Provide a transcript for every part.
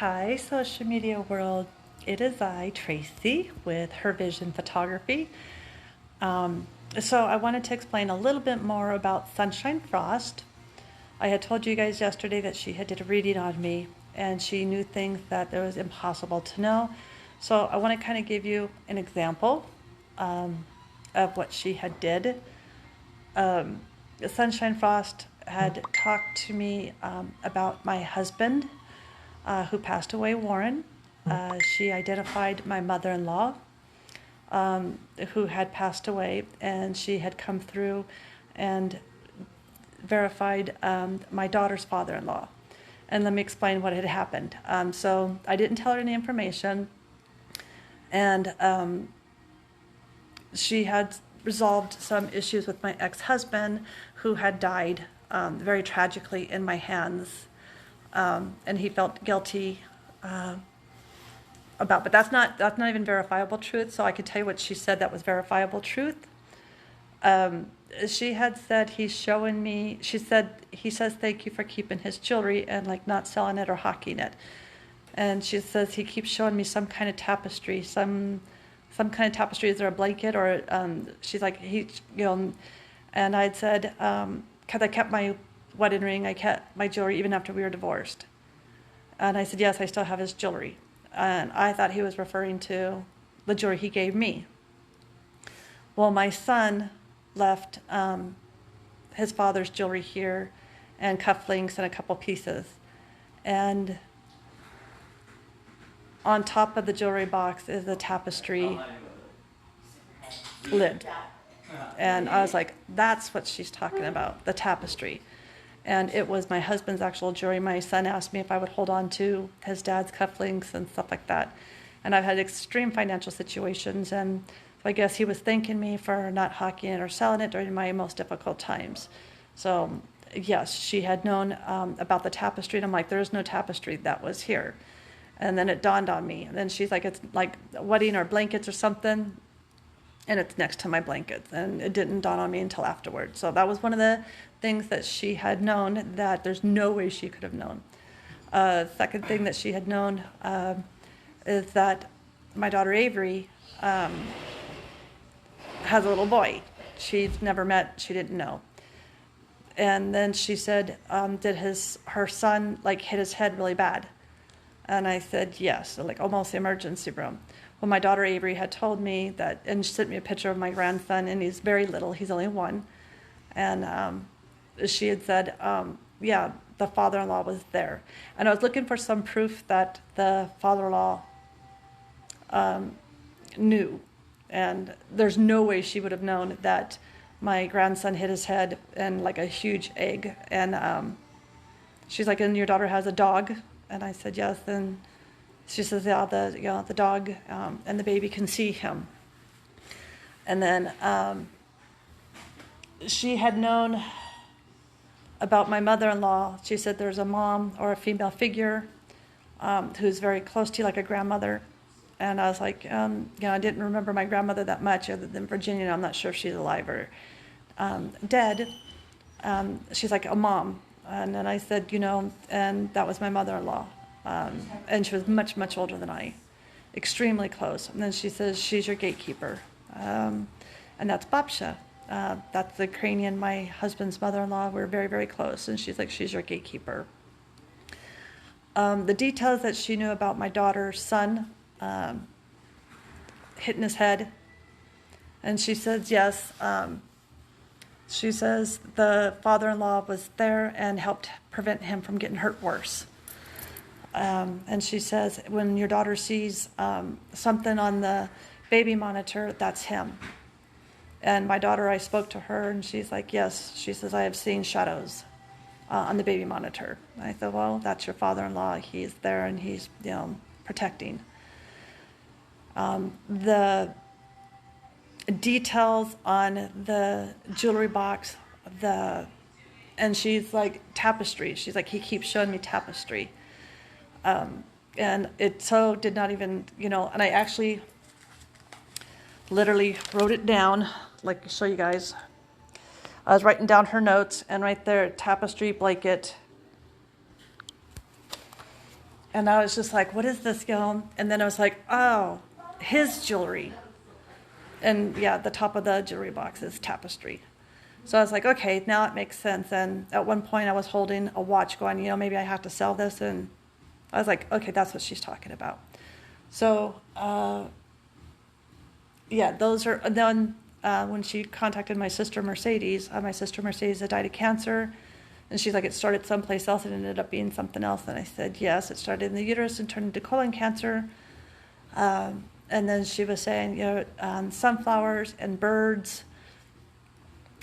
Hi, social media world. It is I, Tracy, with Her Vision Photography. So I wanted to explain a little bit more about Sunshine Frost. I had told you guys yesterday that she had did a reading on me, and she knew things that it was impossible to know. So I want to kind of give you an example of what she had did. Sunshine Frost had talked to me about my husband who passed away, Warren. She identified my mother-in-law who had passed away, and she had come through and verified my daughter's father-in-law. And let me explain what had happened. So I didn't tell her any information, and she had resolved some issues with my ex-husband who had died very tragically in my hands. And he felt guilty about, but that's not even verifiable truth. So I could tell you what she said that was verifiable truth. She had said he's showing me. She said he says thank you for keeping his jewelry and like not selling it or hawking it. And she says he keeps showing me some kind of tapestry, some kind of tapestry. Is there a blanket or? She's like and I'd said because I kept my wedding ring, I kept my jewelry even after we were divorced. And I said, yes, I still have his jewelry. And I thought he was referring to the jewelry he gave me. Well, my son left his father's jewelry here and cufflinks and a couple pieces. And on top of the jewelry box is a tapestry lid. And I was like, that's what she's talking about, the tapestry. And it was my husband's actual jewelry. My son asked me if I would hold on to his dad's cufflinks and stuff like that. And I've had extreme financial situations, and so I guess he was thanking me for not hawking it or selling it during my most difficult times. So yes, she had known about the tapestry, and I'm like, there's no tapestry that was here. And then it dawned on me. And then she's like, it's like wedding or blankets or something, and it's next to my blankets. And it didn't dawn on me until afterwards. So that was one of the things that she had known that there's no way she could have known. Second thing that she had known is that my daughter Avery has a little boy. She's never met, she didn't know. And then she said, did her son like hit his head really bad? And I said, yes, so, like almost the emergency room. Well, my daughter Avery had told me that, and she sent me a picture of my grandson, and he's very little, he's only 1. And she had said, yeah, the father-in-law was there. And I was looking for some proof that the father-in-law knew. And there's no way she would have known that my grandson hit his head and like a huge egg. And she's like, and your daughter has a dog? And I said, yes. And she says, yeah, the dog and the baby can see him. And then she had known about my mother-in-law. She said there's a mom or a female figure who's very close to you, like a grandmother. And I was like, I didn't remember my grandmother that much other than Virginia. I'm not sure if she's alive or dead. She's like a mom. And then I said, and that was my mother-in-law. And she was much, much older than I, extremely close. And then she says, she's your gatekeeper. And that's Babsha. That's the Ukrainian, my husband's mother-in-law. We're very, very close. And she's like, she's your gatekeeper. The details that she knew about my daughter's son hitting his head. And she says, yes. She says the father-in-law was there and helped prevent him from getting hurt worse. And she says, when your daughter sees something on the baby monitor, that's him. And my daughter, I spoke to her, and she's like, yes. She says, I have seen shadows on the baby monitor. And I thought, well, that's your father-in-law. He's there, and he's, protecting. The details on the jewelry box, and she's like, tapestry. She's like, he keeps showing me tapestry. And it so did not even, and I actually literally wrote it down, like show you guys. I was writing down her notes, and right there, tapestry, blanket, And I was just like, what is this, And then I was like, oh, his jewelry. And yeah, the top of the jewelry box is tapestry. So I was like, okay, now it makes sense. And at one point I was holding a watch going, maybe I have to sell this. And I was like, okay, that's what she's talking about. So, yeah, those are, then when she contacted my sister Mercedes had died of cancer. And she's like, it started someplace else and ended up being something else. And I said, yes, it started in the uterus and turned into colon cancer. And then she was saying, sunflowers and birds.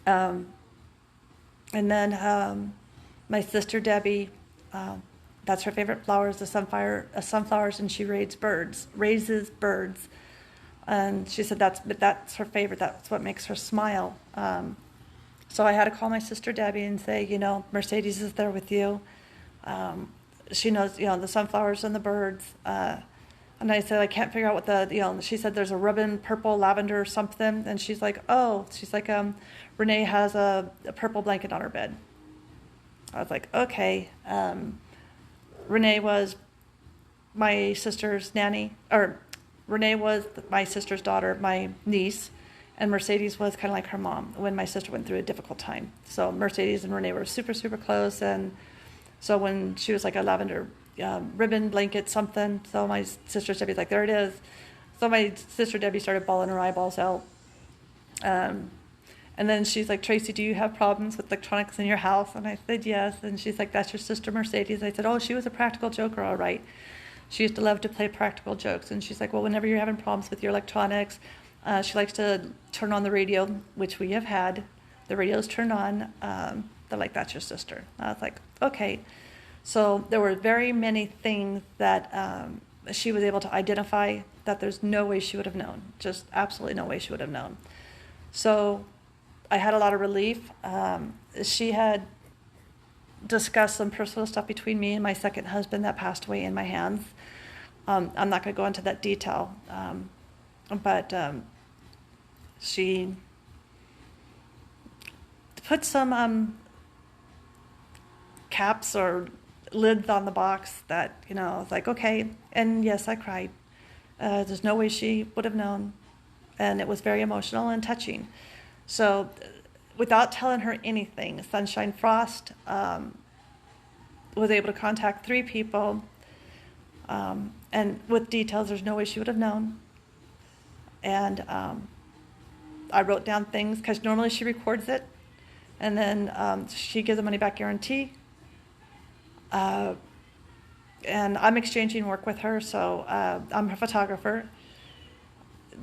And then my sister Debbie, that's her favorite flower is the sunflowers, and she raises birds. And she said that's her favorite. That's what makes her smile. So I had to call my sister Debbie and say, Mercedes is there with you. She knows, the sunflowers and the birds. And I said, I can't figure out what she said there's a ribbon, purple, lavender, something. And she's like, Renee has a purple blanket on her bed. I was like, okay. Renee was my sister's nanny, or Renee was my sister's daughter, my niece. And Mercedes was kind of like her mom when my sister went through a difficult time. So Mercedes and Renee were super, super close. And so when she was like a lavender ribbon, blanket, something, so my sister Debbie's like, there it is. So my sister Debbie started bawling her eyeballs out. And then she's like, Tracy, do you have problems with electronics in your house? And I said, yes. And she's like, that's your sister Mercedes. I said, oh, she was a practical joker, all right. She used to love to play practical jokes. And she's like, well, whenever you're having problems with your electronics, she likes to turn on the radio, which we have had. The radio's turned on. They're like, that's your sister. I was like, okay. So there were very many things that she was able to identify that there's no way she would have known. Just absolutely no way she would have known. So I had a lot of relief. She had discussed some personal stuff between me and my second husband that passed away in my hands. I'm not going to go into that detail. But she put some caps or lids on the box that, I was like, okay. And yes, I cried. There's no way she would have known. And it was very emotional and touching. So without telling her anything, Sunshine Frost was able to contact 3 people. And with details, there's no way she would have known. And I wrote down things because normally she records it, and then she gives a money back guarantee. And I'm exchanging work with her, so I'm her photographer.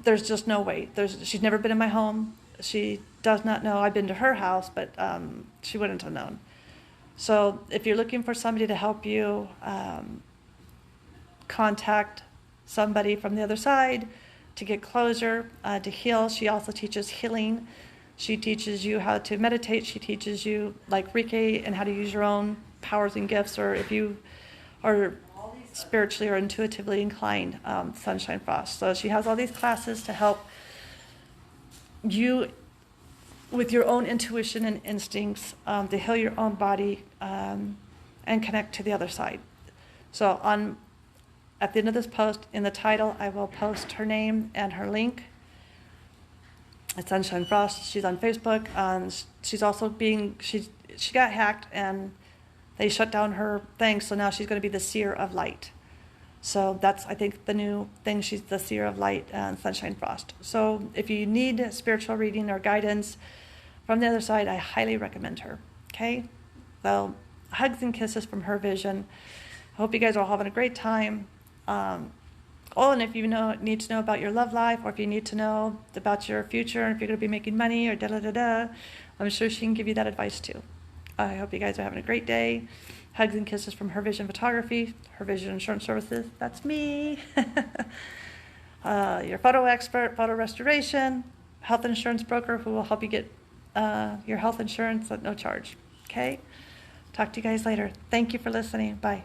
There's just no way. She's never been in my home. She does not know. I've been to her house, but she wouldn't have known. So if you're looking for somebody to help you, contact somebody from the other side to get closure, to heal. She also teaches healing. She teaches you how to meditate. She teaches you like Reiki and how to use your own powers and gifts, or if you are spiritually or intuitively inclined, Sunshine Frost. So she has all these classes to help you with your own intuition and instincts, to heal your own body and connect to the other side. So at the end of this post, in the title, I will post her name and her link. It's Sunshine Frost. She's on Facebook. She's also she got hacked and they shut down her thing, so now she's going to be the Seer of Light. So that's, I think, the new thing. She's the Seer of Light and Sunshine Frost. So if you need spiritual reading or guidance from the other side, I highly recommend her. Okay? So hugs and kisses from her vision. I hope you guys are all having a great time. And if you need to know about your love life, or if you need to know about your future, and if you're going to be making money, or da-da-da-da, I'm sure she can give you that advice too. I hope you guys are having a great day. Hugs and kisses from Her Vision Photography, Her Vision Insurance Services. That's me. Your photo expert, photo restoration, health insurance broker who will help you get your health insurance at no charge. Okay? Talk to you guys later. Thank you for listening. Bye.